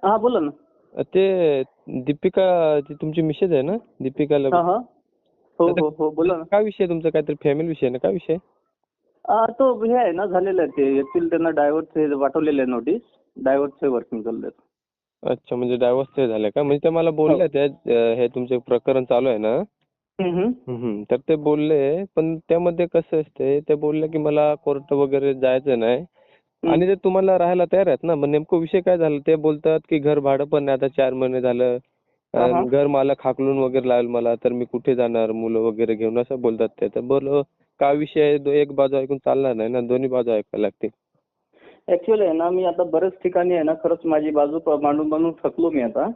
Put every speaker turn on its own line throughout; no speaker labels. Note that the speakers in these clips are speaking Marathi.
हा बोला ना.
ते दीपिका ती तुमची मिसेस आहे ना, दीपिका
हा हा. हो
आता
हो हो बोला ना.
काय विषय तुमचा, काहीतरी फॅमिली विषय ना, काय विषय?
तो हे आहे ना, झालेलं आहे ते येथील त्यांना डायव्हर्स पाठवलेलं आहे नोटीस. डायव्हर्सचे वर्किंग चालू आहे.
अच्छा, म्हणजे डायव्होर्स ते झाले का? म्हणजे ते मला
हो.
बोलले त्या हे तुमचे प्रकरण चालू आहे ना.
हम्म.
तर ते बोलले, पण त्यामध्ये कसं असते, ते बोलले की मला कोर्ट वगैरे जायचं नाही
हम्म.
आणि ते तुम्हाला राहायला तयार आहेत ना. मग नेमकं विषय काय झाला? ते बोलतात की घर भाडं पण नाही, आता 4 महिने झालं.
हा हा.
घर मालक हाकलून वगैरे लावेल मला, तर मी कुठे जाणार मुलं वगैरे घेऊन, असं बोलतात ते. तर बोललो काय विषय आहे, एक बाजू ऐकून चालणार नाही ना, दोन्ही बाजू ऐकायला लागते.
ऍक्च्युअली आहे ना, मी आता बऱ्याच ठिकाणी आहे ना, खरंच माझी बाजू मांडून मांडून थकलो मी आता.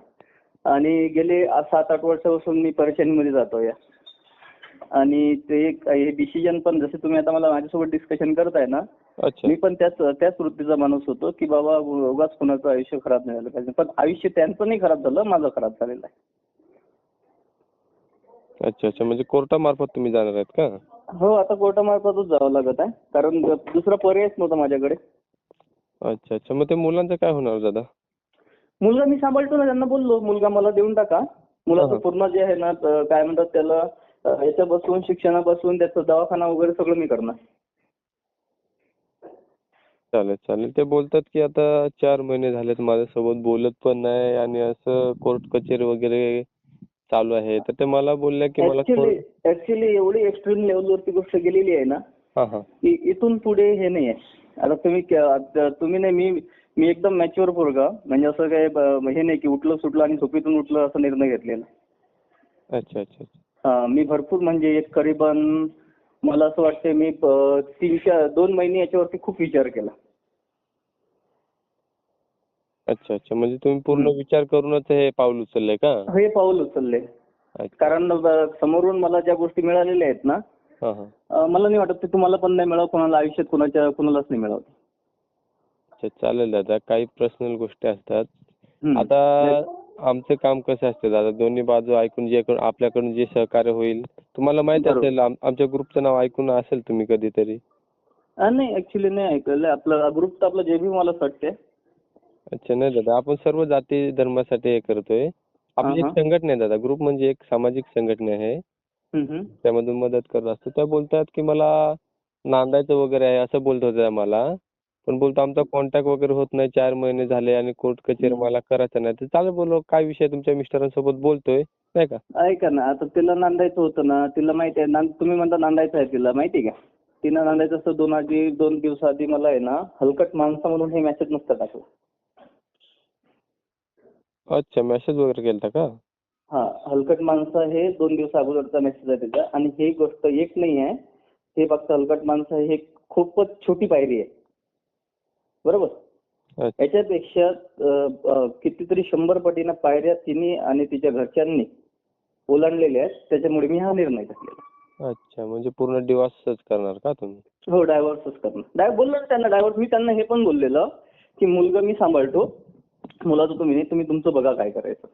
आणि गेले 7-8 वर्षापासून मी परेशानीमध्ये जातोय. आणि ते हे डिसिजन पण जसे तुम्ही आता मला माझ्यासोबत डिस्कशन करताय ना,
अच्छा.
मी पण त्याच वृत्तीचा माणूस होतो की बाबा उगाच कोणाचं आयुष्य खराब नाही झालं पाहिजे. पण आयुष्य त्यांचं नाही खराब झालं, माझं खराब झालेलं आहे.
अच्छा, म्हणजे कोर्टामार्फत तुम्ही जाणार आहेत का?
हो, आता कोर्टामार्फतच जावं लागत आहे, कारण दुसरा पर्यायच नव्हता माझ्याकडे.
अच्छा. मग ते मुलांचं काय होणार दादा?
मुलगा मी सांभाळतो ना, त्यांना बोललो मुलगा मला देऊन टाका. मुलाचं
हा.
पूर्ण जे आहे ना, काय म्हणतात त्याला, याच्यापासून शिक्षणापासून त्याचा दवाखाना वगैरे सगळं मी करणार.
चालेल. ते बोलतात की आता 4 महिने झालेत माझ्यासोबत बोलत पण नाही आणि असं कोर्ट कचेरी वगैरे चालू आहे. तर ते मला बोलले की मला
ऍक्च्युली एवढी एक्स्ट्रीम लेवलवरती गोष्ट गेलेली आहे ना,
हा.
की इथून पुढे हे नाही आहे. आता तुम्ही नाही, मी एकदम मॅच्युअर पोरगा, म्हणजे असं काय हे नाही की उठलं सुटलं आणि झोपेतून उठलं असा निर्णय घेतलेला.
अच्छा.
मी भरपूर म्हणजे एक करीबन मला असं वाटतं मी 2 महिने याच्यावरती खूप विचार केला.
अच्छा. म्हणजे तुम्ही पूर्ण विचार करूनच हे पाऊल उचललंय का?
हे पाऊल उचलले.
अच्छा.
कारण समोरून मला ज्या गोष्टी मिळालेल्या आहेत ना,
हा.
मला नाही वाटत ते तुम्हाला पण नाही मिळावं, कोणाला आयुष्यात कुणालाच नाही मिळावं.
अच्छा, चालेल दादा. काही पर्सनल गोष्टी असतात. आता
नाही.
आमचं काम कसं असतं दादा, दोन्ही बाजू ऐकून आपल्याकडून जे सहकार्य होईल, तुम्हाला माहिती
बरोबर.
असेल आमच्या ग्रुपचं नाव ऐकून असेल तुम्ही कधीतरी.
नाही, ऍक्च्युली नाही ऐकलेलं. आपला ग्रुप तर आपला जे बी मला वाटते.
अच्छा, नाही दादा, आपण सर्व जाती धर्मासाठी हे करतोय. आपली एक संघटना आहे दादा, ग्रुप म्हणजे एक सामाजिक संघटना आहे. त्यामधून मदत करत असतो. त्या बोलतात की मला नांदायचं वगैरे आहे, असं बोलत होत्या मला. पण बोलतो आमचा कॉन्टॅक्ट वगैरे होत नाही, 4 महिने झाले आणि कोर्ट कचेरी मला करायचं नाही. तर चालेल बोललो, काय विषय, तुमच्या मिस्टरांसोबत बोलतोय नाही का.
ऐका ना, आता तिला नांदायचं होतं ना, तिला माहिती आहे तुम्ही म्हणता नांदायचं आहे तिला, माहिती आहे का? तिनं नांदायचं असतं 2 दिवसाआधी मला आहे ना, हलकट माणसा म्हणून हे मेसेज नसतं टाकलं.
अच्छा, मेसेज वगैरे केलता का?
हा, हलकट माणसं हे 2 दिवस अगोदरचा मेसेज आहे तिचा. आणि ही गोष्ट एक नाही आहे, हे फक्त हलकट माणसं हे खूपच छोटी पायरी आहे, बरोबर.
अच्छा.
याच्यापेक्षा कितीतरी 100 पटीनं पायऱ्या तिने आणि तिच्या घरच्यांनी ओलांडलेल्या आहेत. त्याच्यामुळे मी हा निर्णय घेतलेला.
अच्छा, म्हणजे पूर्ण डिवोर्सच करणार का तुम्ही?
हो, डायव्हर्सच करणार. बोललो ना त्यांना डायव्हर्स. मी त्यांना हे पण बोललेलं की मुलगा मी सांभाळतो, मुलाचं तुम्ही तुमचं बघा काय करायचं.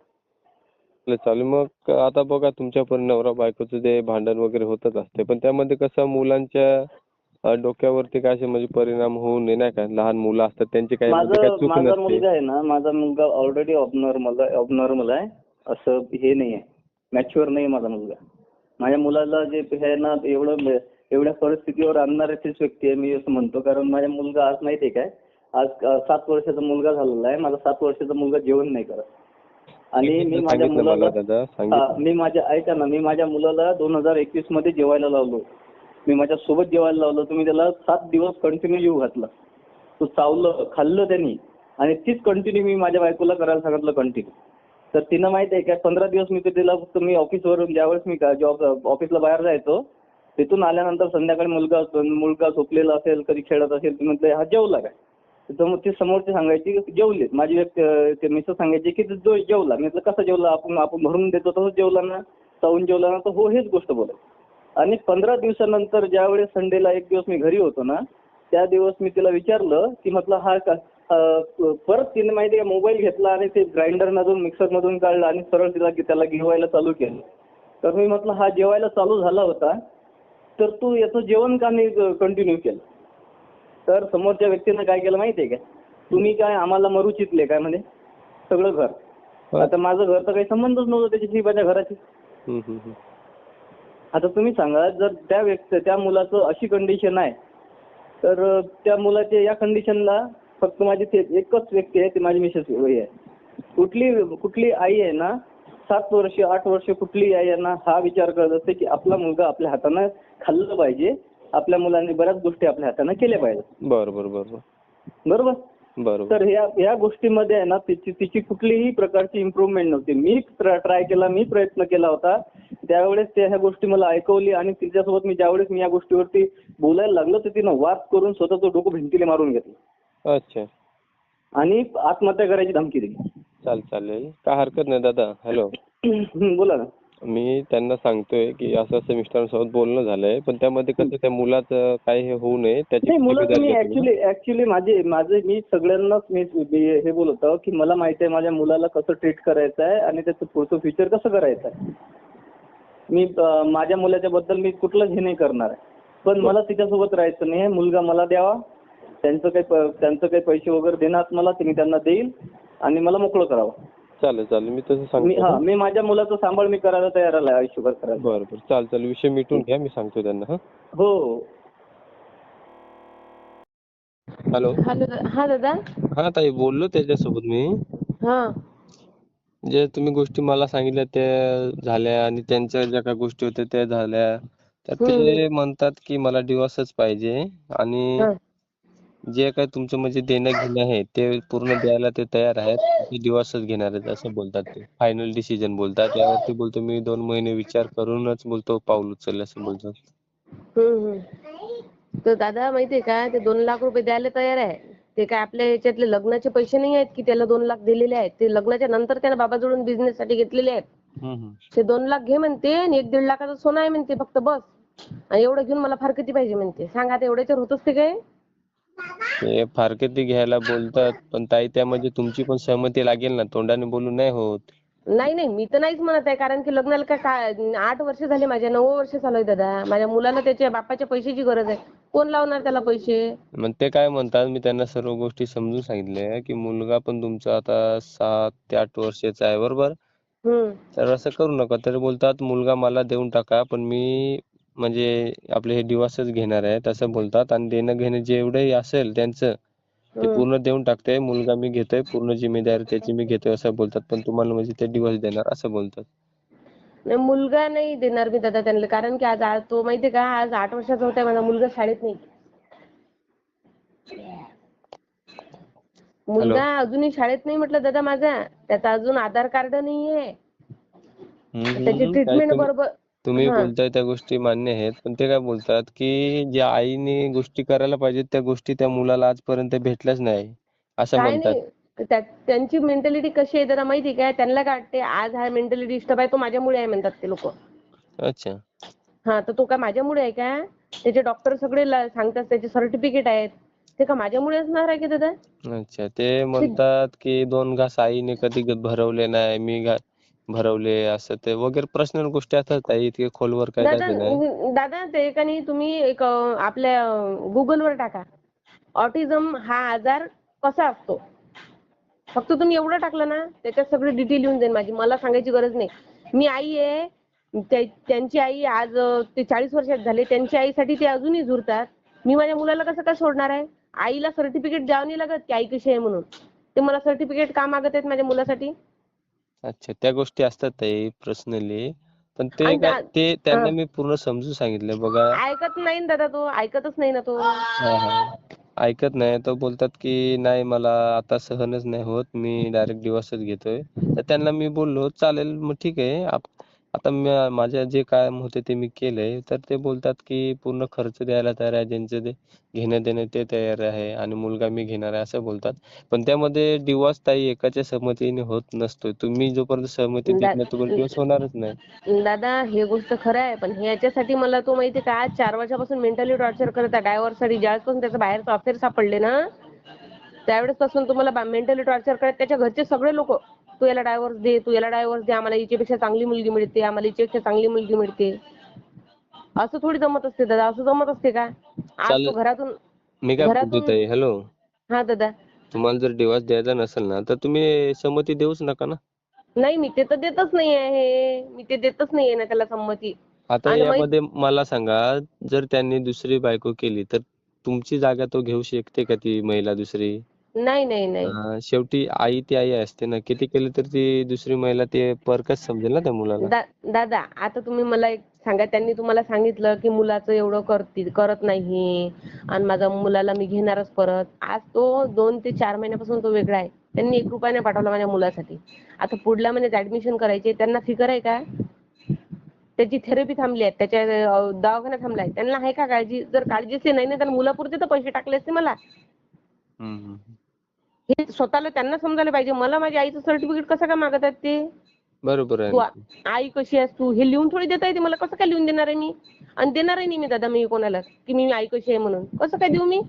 चालेल. मग आता बघा, तुमच्या पण नवरा बायकोचं ते भांडण वगैरे होतच असते, पण त्यामध्ये कसं मुलांच्या डोक्यावरती काय असे म्हणजे परिणाम होऊ नये नाही का. लहान मुलं असतात, त्यांची काही चूक
माझा
नसते.
मुलगा आहे ना, माझा मुलगा ऑलरेडी ऑबनॉर्मल आहे. असं हे नाही आहे, मॅच्युअर नाही माझा मुलगा. माझ्या मुलाला जे आहे ना, एवढ्या परिस्थितीवर आणणारी तीच व्यक्ती आहे मी असं म्हणतो. कारण माझा मुलगा आज माहिती आहे काय, आज 7 वर्षाचा मुलगा झालेला आहे. माझा 7 वर्षाचा मुलगा जेवण नाही करत. आणि मी माझ्या मुलाला ऐका ना, मी माझ्या मुलाला 2021 मध्ये जेवायला लावलो. मी माझ्या सोबत जेवायला लावलं. तुम्ही त्याला 7 दिवस कंटिन्यू जेवू घातला. तो चावलं, खाल्लं त्यांनी. आणि तीच कंटिन्यू मी माझ्या बायकोला करायला सांगितलं कंटिन्यू. तर तिनं माहिती आहे काय, 15 दिवस मी तिला फक्त मी ऑफिसवरून ज्यावेळेस मी ऑफिसला बाहेर जायचो, तिथून आल्यानंतर संध्याकाळी मुलगा झोपलेला असेल, कधी खेळत असेल, ती म्हटलं हा जेवला काय. तर मग ती समोरची सांगायची की जेवलीत. माझी मिसेस सांगायची की जेवला. मी म्हटलं कसं जेवला, आपण भरून देतो तसंच जेवला ना, चावून जेवला ना. तर हो, हेच गोष्ट बोलायची. आणि 15 दिवसानंतर ज्यावेळेस संडेला एक दिवस मी घरी होतो ना, त्या दिवस मी तिला विचारलं की म्हटलं हा परत तिने माहिती आहे मोबाईल घेतला आणि ते ग्राइंडरमधून मिक्सरमधून काढला आणि सरळ त्याला गिरवायला चालू केलं. तर मी म्हटलं हा जेवायला चालू झाला होता, तर तू याचं जेवण का नाही कंटिन्यू केलं. तर समोरच्या व्यक्तीनं काय केलं माहिती आहे का, तुम्ही काय आम्हाला मरू चितले काय म्हणे. सगळं घर.
हा.
आता माझं घर तर काही संबंधच नव्हतं त्याच्याशी माझ्या घराची.
हम्म, हम्म, हम्म.
आता तुम्ही सांगा, जर त्या मुलाचं अशी कंडिशन आहे, तर त्या मुलाच्या या कंडिशनला फक्त माझी एकच व्यक्ती आहे, ती माझी मिसेस आहे. कुठली आई आहे ना, 7 वर्ष 8 वर्ष कुठली आई आहे ना, हा विचार करत असते की आपला मुलगा आपल्या हातानं खाल्लं पाहिजे, आपल्या मुलांनी बऱ्याच गोष्टी आपल्या हातानं केल्या पाहिजे.
बरोबर बरोबर
बरोबर.
बरोबर.
तर ह्या गोष्टीमध्ये आहे ना, तिची कुठलीही प्रकारची इम्प्रूव्हमेंट नव्हती. मी ट्राय केला, मी प्रयत्न केला होता. त्यावेळेस ह्या गोष्टी मला ऐकवली आणि तिच्यासोबत ज्यावेळेस मी या गोष्टीवरती बोलायला लागलो, तर तिनं वाद करून स्वतःचं डोकं भिंतीला मारून घेतलं
अच्छा.
आणि आत्महत्या करायची धमकी दिली.
चालेल काय हरकत नाही दादा. हॅलो.
बोला ना.
मी त्यांना सांगतोय की असं असं मिस्टरांसोबत बोलणं झालंय, पण त्यामध्ये कसं त्या मुलाचं काय हे होऊ नये त्याची
नाही, मुलं
खबरदारी
मी
घ्या तुम्ही.
ऍक्च्युली मी सगळ्यांनाच मी हे बोलत होतो की मला माहिती आहे माझ्या मुलाला कसं ट्रीट करायचं आहे आणि त्याचं पुढचं फ्युचर कसं करायचं आहे. मी माझ्या मुलाच्या बद्दल मी कुठलंच हे नाही करणार आहे, पण मला तिच्यासोबत राहायचं नाही. मुलगा मला द्यावा, त्यांचं काही पैसे वगैरे देणार मला ते मी त्यांना देईल आणि मला मोकळं करावं.
चालेल मी तसं सांगतो.
मी माझ्या मुलाचा सांभाळ मी करायला तयार आहे आयुष्यभर करायला.
बरं चालेल विषय मिटून घ्या, मी सांगतो त्यांना.
हो.
हॅलो.
हा दादा.
हा ताई, बोललो त्याच्यासोबत मी.
हा.
जे तुम्ही गोष्टी मला सांगितल्या त्या झाल्या आणि त्यांच्या ज्या काही गोष्टी होत्या त्या झाल्या. तर ते म्हणतात की मला डिवोर्सच पाहिजे आणि
हा.
जे काही तुमचं म्हणजे देणं घेणं आहे ते पूर्ण द्यायला ते तयार आहेत. ते डिवोर्सच घेणार आहेत असं बोलतात ते. फायनल डिसिजन बोलतात. त्यावरती बोलतो मी 2 महिने विचार करूनच बोलतो पाऊल उचललं असं बोलतात.
तर दादा माहितीये का, ते 2 लाख रुपये द्यायला तयार आहे. ते काय आपल्या ह्याच्यातले लग्नाचे पैसे नाही आहेत की त्याला 2 लाख दिलेले आहेत. ते लग्नाच्या नंतर त्याने बाबाजवळून बिझनेस साठी घेतलेले आहेत. ते 2 लाख घे म्हणते आणि 1-1.5 लाखाचं सोनं आहे म्हणते फक्त बस. आणि एवढं घेऊन मला फार किती पाहिजे म्हणते. सांगा आता एवढ्याच्यावर होत असते काय?
ते फार किती घ्यायला बोलतात, पण ताई त्यामध्ये तुमची पण सहमती लागेल ना, तोंडाने बोलून नाही होत.
नाही मी तर नाहीच म्हणत आहे, कारण की लग्नाला काय 8 वर्ष झाले माझ्या, 9 वर्ष चालू आहे दादा. माझ्या मुलाला त्याच्या बापाच्या पैशाची गरज आहे. कोण लावणार त्याला पैसे?
मग ते काय म्हणतात, मी त्यांना सर्व गोष्टी समजून सांगितल्या की मुलगा पण तुमचा आता 7 ते 8 वर्षाचा आहे बरोबर. तर असं करू नका. तर बोलतात मुलगा मला देऊन टाका, पण मी म्हणजे आपले हे डिवोर्सच घेणार आहे असं बोलतात आणि देणं घेणं जेवढंही असेल त्यांचं ते पूर्ण देऊन टाकते. मुलगा मी घेतोय, पूर्ण जिम्मेदारी त्याची मी घेतोय असं बोलतात. पण तुम्हाला म्हणजे ते डिवोर्स देणार असं बोलतात.
नाही, मुलगा नाही देणार मी दादा त्यांना, कारण की आज तो माहितीये का, आज 8 वर्षाचा होता माझा मुलगा, शाळेत नाही. मुलगा अजूनही शाळेत नाही म्हटलं दादा माझा. त्याचा अजून आधार कार्ड नाहीये. त्याची
काय
ट्रीटमेंट बरोबर.
तुम्ही
हा.
बोलताय त्या गोष्टी मान्य आहेत, पण ते काय बोलतात की ज्या आईने गोष्टी करायला पाहिजेत त्या गोष्टी त्या मुलाला आजपर्यंत भेटल्याच नाही असं
काय
म्हणतात.
नाही, त्यांची मेंटॅलिटी कशी आहे दादा माहिती काय, त्यांना काय वाटते आज हा मेंटॅलिटी डिस्टर्ब आहे तो माझ्यामुळे आहे म्हणतात ते लोक.
अच्छा.
हा, तर तो काय माझ्यामुळे आहे का? त्याचे डॉक्टर सगळे सांगतात, त्याचे सर्टिफिकेट आहेत. ते का माझ्यामुळे असणार आहे की दादा?
अच्छा. ते म्हणतात की 2 घास आईने कधी भरवले नाही, मी भरवले असं ते वगैरे पर्सनल गोष्टी असतात ताई, इतके खोलवर काही
दादा
जायचं नाही.
दादा ते का नाही, तुम्ही एक आपल्या गुगलवर टाका, ऑटिझम हा आजार कसा असतो. फक्त तुम्ही एवढं टाकलं ना, त्याच्यात सगळी डिटेल येऊन जाईल माझी. मला सांगायची गरज नाही. मी आई आहे, त्यांची आई आज ते 40 वर्षात झाले, त्यांच्या आईसाठी ते अजूनही झुरतात. मी माझ्या मुलाला कसं काय सोडणार आहे? आईला सर्टिफिकेट द्यावं नाही लागत की आई कशी आहे म्हणून. ते मला सर्टिफिकेट का मागत आहेत माझ्या मुलासाठी?
अच्छा. त्या गोष्टी असतात ताई पर्सनली, पण ते काय
आणि
ते त्यांना मी पूर्ण समजून सांगितलं बघा.
ऐकत नाही ना दादा, तो ऐकतच नाही ना तो.
ऐकत नाही. तो बोलतात की नाही मला आता सहनच नाही होत, मी डायरेक्ट डिवोर्सच घेतोय. तर त्यांना मी बोललो चालेल मग ठीक आहे. आता माझे जे काम होते ते मी केलंय. तर ते बोलतात की पूर्ण खर्च द्यायला तयार आहे, ज्यांचं ते घेणं देणं ते तयार आहे आणि मुलगा मी घेणार आहे असं बोलतात. पण त्यामध्ये डिवोर्स ताई एकाच्या संमतीने होत नसतो. तुम्ही जोपर्यंत सहमती देत नाही तोपर्यंत डिवोर्स होणारच नाही.
दादा हे गोष्ट खरं आहे, पण ह्याच्यासाठी मला तो माहिती का, आज 4 वर्षापासून मेंटली टॉर्चर करत आहे डायव्हर्ससाठी. ज्यावेळेसपासून त्याचं बाहेरचं अफेअर सापडले ना, त्यावेळेस पासून तुम्हाला मेंटली टॉर्चर करत. त्याच्या घरचे सगळे लोक, तू याला डायव्हर्स दे, तू याला डायव्हर्स दे, आम्हाला हिच्यापेक्षा चांगली मुलगी मिळते, आम्हाला हिच्यापेक्षा चांगली मुलगी मिळते. असं थोडी जमत असते दादा, असं जमत असते का? आज तो
चालेल.
घरातून
मी काय बोलतो ताई, हॅलो.
हा दादा.
तुम्हाला जर डिव्होर्स द्यायचा नसेल ना तर तुम्ही संमती देऊच नका ना.
नाही, मी ते तर देतच नाही आहे. मी ते देतच नाहीये ना त्याला संमती.
आता
आणि माहित
यामध्ये मला सांगा, जर त्यांनी दुसरी बायको केली तर तुमची जागा तो घेऊ शकते का ती महिला दुसरी?
नाही, नाही, नाही.
शेवटी आई ती आई असते ना. किती केली तर ती दुसरी महिला ते परकच समजेल ना त्या मुलाला.
दादा, आता तुम्ही मला एक सांगा, त्यांनी तुम्हाला सांगितलं की मुलाचं एवढं करत नाही आणि माझ्या मुलाला मी घेणारच परत. आज तो 2 ते 4 महिन्यापासून तो वेगळा आहे. त्यांनी 1 रुपया नाही पाठवला माझ्या मुलासाठी. आता पुढल्या महिन्यात ऍडमिशन करायची, त्यांना फिकर आहे का? त्याची थेरपी थांबली आहे, त्याच्या दवाखाना थांबलाय. त्यांना आहे का काळजी? जर काळजीच नाही ना तर मुलापुरते तर पैसे टाकले असते मला.
हम्म.
हे स्वतःला त्यांना समजायला पाहिजे. मला माझ्या आईचं सर्टिफिकेट कसं काय मागत आहेत ते?
बरोबर आहे
तू
ना.
आई कशी आहेस तू हे लिहून थोडी देता येते मला. कसं काय लिहून देणार आहे मी? आणि देणार नाही मी दादा मी कोणाला की मी आई कशी आहे म्हणून. कसं काय देऊ मी?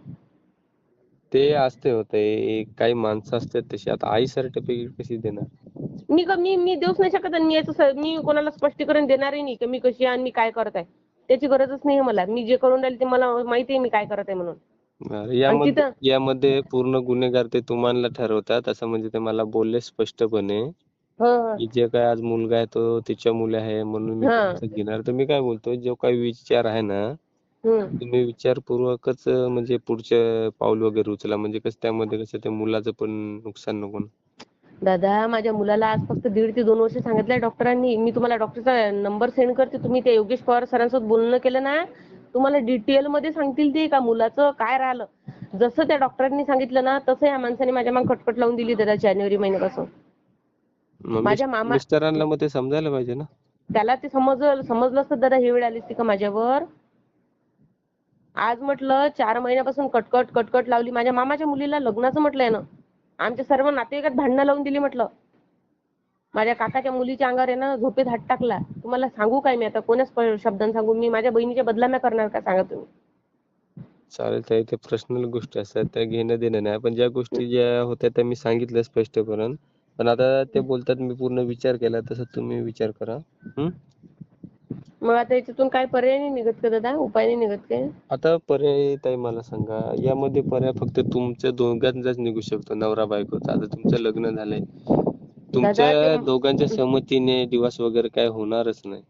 ते असते होते काही माणसं असतात तशी. आता आई सर्टिफिकेट कशी देणार?
मी देऊच नाही शकत. आणि मी कोणाला स्पष्टीकरण देणारही नाही की मी कशी आहे आणि मी काय करत आहे. त्याची गरजच नाही मला. मी जे करून राहिले ते मला माहिती आहे मी काय करत आहे म्हणून.
बरं,
आणि
यामध्ये
तिथं
यामध्ये पूर्ण गुन्हेगार ते तुम्हाला ठरवतात असं म्हणजे ते मला बोलले स्पष्टपणे
हं,
की जे काय आज मुलगा आहे तो तिच्या मुले आहे म्हणून मी
हं,
तुमचं घेणार. तर मी काय बोलतोय जो काही विचार आहे ना
हं.
तुम्ही विचारपूर्वकच म्हणजे पुढचं पाऊल वगैरे उचला म्हणजे कसं त्यामध्ये कसं त्या मुलाचं पण नुकसान नको ना.
दादा, माझ्या मुलाला आज फक्त 1.5 ते 2 वर्ष सांगितलंय डॉक्टरांनी. मी तुम्हाला डॉक्टरचा नंबर सेंड करते. तुम्ही त्या योगेश पवार सरांसोबत बोलणं केलं ना, तुम्हाला डिटेल मध्ये सांगतील ते का मुलाचं काय राहिलं. जसं त्या डॉक्टरांनी सांगितलं ना तसं या माणसाने माझ्या मागे खटखट लावून दिली दादा जानेवारी महिन्यापासून.
मग
माझ्या मामा
मिस्टरांना मग ते समजायला पाहिजे ना.
त्याला ते समजलं असतं दादा ही वेळ आली असती का माझ्यावर. आज म्हटलं 4 महिन्यापासून कटकट लावली. माझ्या मामाच्या मुलीला लग्नाचं म्हटलंय ना. आमच्या सर्व नातेवाईकात भांडणं लावून दिली म्हटलं. माझ्या काकाच्या मुलीच्या अंगावर आहे ना झोपेत हात टाकला. तुम्हाला सांगू काय मी आता कोणाच शब्दांत सांगू मी माझ्या बहिणीच्या बदला करणार का सांगा तुम्ही.
चालेल ताई ते पर्सनल गोष्टी असतात त्या घेणं देणं नाही. पण ज्या गोष्टी ज्या होत्या त्या मी सांगितल्या स्पष्टपणे. पण आता ते बोलतात मी पूर्ण विचार केला तसं तुम्ही विचार करा.
मग आता याच्यातून काय पर्याय नाही निघत का दादा? उपाय नाही निघत काय?
आता पर्याय ताई मला सांगा यामध्ये पर्याय फक्त तुमच्या दोघांचाच निघू शकतो नवरा बायकोचा. आता तुमचं लग्न झालंय.
दादा ते
तुमच्या दोघांच्या संमतीने दिवस वगैरे काय होणारच नाही.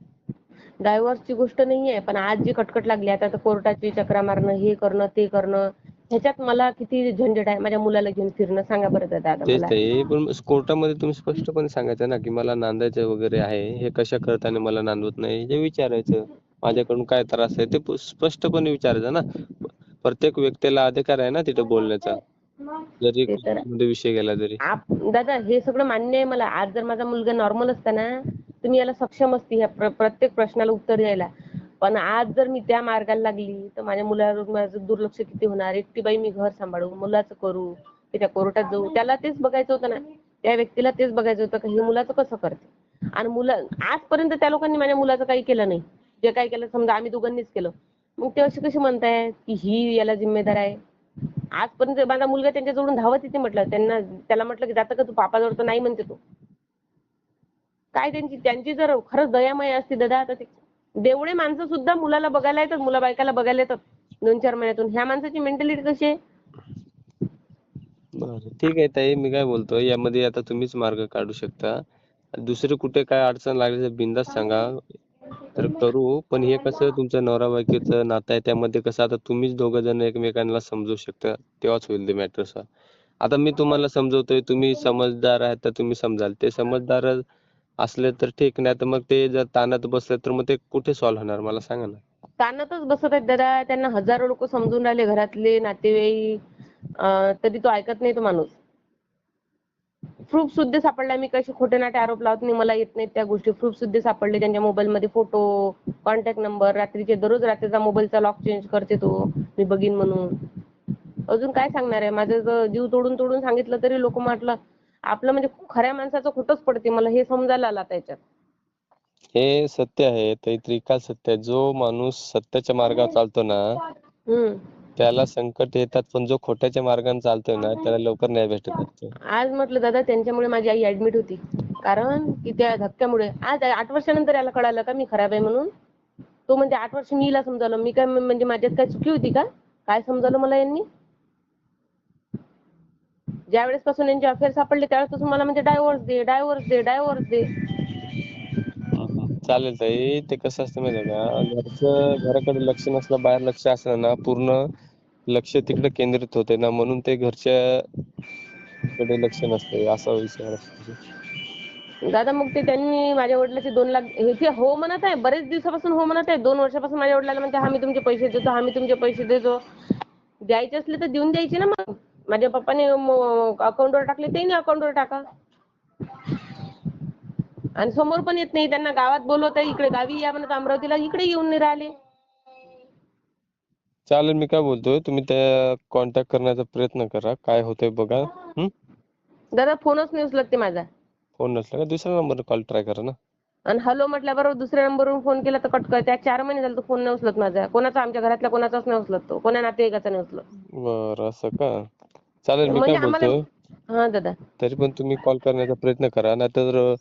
डायव्हर्सची गोष्ट नाहीये. पण आज जी कटकट लागली आता तर कोर्टाची चक्रा मारणं हे करणं ते करणं ह्याच्यात मला किती झंझट आहे. माझ्या मुलाला घेऊन फिरणं सांगा बरं दादा आता
तेच
मला.
ताई पण कोर्टामध्ये तुम्ही स्पष्टपणे सांगायचं ना की मला नांदायचं वगैरे आहे. हे कशा करताना मला नांदवत नाही हे विचारायचं. माझ्याकडून काय त्रास आहे ते स्पष्टपणे विचारायचं ना. प्रत्येक व्यक्तीला अधिकार आहे ना तिथे बोलण्याचा. जरी
ते तर
कोर्टामध्ये विषय गेला तरी.
दादा हे सगळं मान्य आहे मला. आज जर माझा मुलगा नॉर्मल असता ना तर मी याला सक्षम असते ह्या प्रत्येक प्रश्नाला उत्तर द्यायला. पण आज जर मी त्या मार्गाला लागली तर माझ्या मुलावर माझं दुर्लक्ष किती होणार. एकटी बाई मी घर सांभाळू मुलाचं करू की त्या कोर्टात जाऊ. त्याला तेच बघायचं होतं ना. त्या व्यक्तीला तेच बघायचं होतं की हे मुलाचं कसं करते. आणि आजपर्यंत त्या लोकांनी माझ्या मुलाचं काही केलं नाही. जे काही केलं समजा आम्ही दोघांनीच केलं. मग ते असे कसे म्हणताय की ही याला जिम्मेदार आहे. आजपर्यंत माझा मुलगा त्यांच्याजवळून धावत येते म्हटलं. त्याला म्हटलं की जातं का तू पापाजवळ तर नाही म्हणते तो. काय त्यांची जर खरंच दयामय असते दादा तर देवळे माणसं सुद्धा मुलाला बघायला येतात. मुलाबायकाला बघायला येतात 2-4 महिन्यातून. ह्या माणसाची मेंटॅलिटी कशी आहे?
बरं ठीक आहे ताई मी काय बोलतोय यामध्ये आता तुम्हीच मार्ग काढू शकता. दुसरी कुठे काय अडचण लागली तर बिनधास्त सांगा. तर करू. पण हे कसं तुमचं नवरा बायकोचं नातं आहे त्यामध्ये कसं आता तुम्हीच दोघं जण एकमेकांना समजू शकता. तेव्हाच होईल ते मॅटर सॉल्व्ह. आता मी तुम्हाला समजवतोय तुम्ही समजदार आहात तर तुम्ही समजाल. ते समजदार असले तर ठीक नाही तर मग ते जर ताणत बसले तर मग ते कुठे सॉल्व्ह होणार मला सांगा ना.
ताणतच बसत आहेत दादा. त्यांना हजारो लोक समजून राहिले घरातले नातेवाईक. तरी तो ऐकत नाही तो माणूस. प्रूफ सुद्धा सापडला. मी कशी खोटे नाटे आरोप लावत नाही. मला येत नाहीत त्या गोष्टी. प्रूफ सुद्धा सापडले. त्यांच्या मोबाईल मध्ये फोटो कॉन्टॅक्ट नंबर दररोज रात्रीचा मोबाईलचा लॉक चेंज करते तो मी बघीन म्हणून. अजून काय सांगणार आहे. माझं जीव तोडून सांगितलं तरी लोक म्हटलं आपलं म्हणजे खऱ्या माणसाचं खोटंच पडते. मला हे समजायला आलं त्याच्यात.
हे सत्य आहे ते त्रिकाल सत्य आहे. जो माणूस सत्याच्या मार्गावर चालतो ना त्याला संकट येतात पण जो खोट्याच्या मार्गाने चालतोय ना त्याला लवकर न्याय भेटत असतो.
आज म्हटलं दादा त्यांच्यामुळे माझी आई ऍडमिट होती. कारण की त्या धक्क्यामुळे आज 8 वर्षानंतर याला कळालं का मी खराब आहे म्हणून. तो म्हणजे 8 वर्ष मी हिला समजावलं. मी काय म्हणजे माझ्यात काय चुकी होती का? काय समजावलं मला यांनी? ज्या वेळेस पासून यांचे अफेअर सापडले त्यावेळेस मला म्हणजे डायव्होर्स दे, डायव्होर्स दे, डायव्होर्स दे.
चालेल ताई. ते कसं असतं माहिती आहे का, घराकडे लक्ष नसलं, बाहेर लक्ष असलं ना, पूर्ण लक्ष तिकडे केंद्रित होते ना, म्हणून ते घरच्याकडे लक्ष नसते, असा विषय असतो.
दादा मग ते त्यांनी माझ्या वडिलांचे 2 लाख हे ते हो म्हणत आहे, बरेच दिवसापासून हो म्हणत आहे. 2 वर्षापासून माझ्या वडिलांना म्हणते हा मी तुमचे पैसे देतो, हा मी तुमचे पैसे देतो. द्यायचे असले तर देऊन द्यायचे ना मग. माझ्या पप्पाने अकाउंटवर टाकले, तेही अकाउंटवर टाका. आणि समोर पण येत नाही, त्यांना गावात बोलवत आहे, इकडे गावी या म्हणत अमरावतीला, इकडे येऊन नाही राहिले.
चालेल, मी काय बोलतोय, तुम्ही त्या कॉन्टॅक्ट करण्याचा प्रयत्न करा, काय होतंय बघा.
दादा फोनच नाही उचलत ते माझा.
फोन नसला का दुसऱ्या नंबरवर कॉल ट्राय करा ना.
आणि हॅलो म्हटल्याबरोबर दुसऱ्या नंबरवरून फोन केला तर कट करते. 4 महिने झाले तो फोन नाही उचलत माझा. कोणाचा आमच्या घरातल्या कोणाचाच नाही उचलत तो. कोण्या नातेवाईकाचा नाही उचलत.
बरं, असं का? चालेल, मी काय
म्हणजे आम्हाला
बोलतोय,
हा दादा
तरी पण तुम्ही कॉल करण्याचा प्रयत्न करा, नाहीतर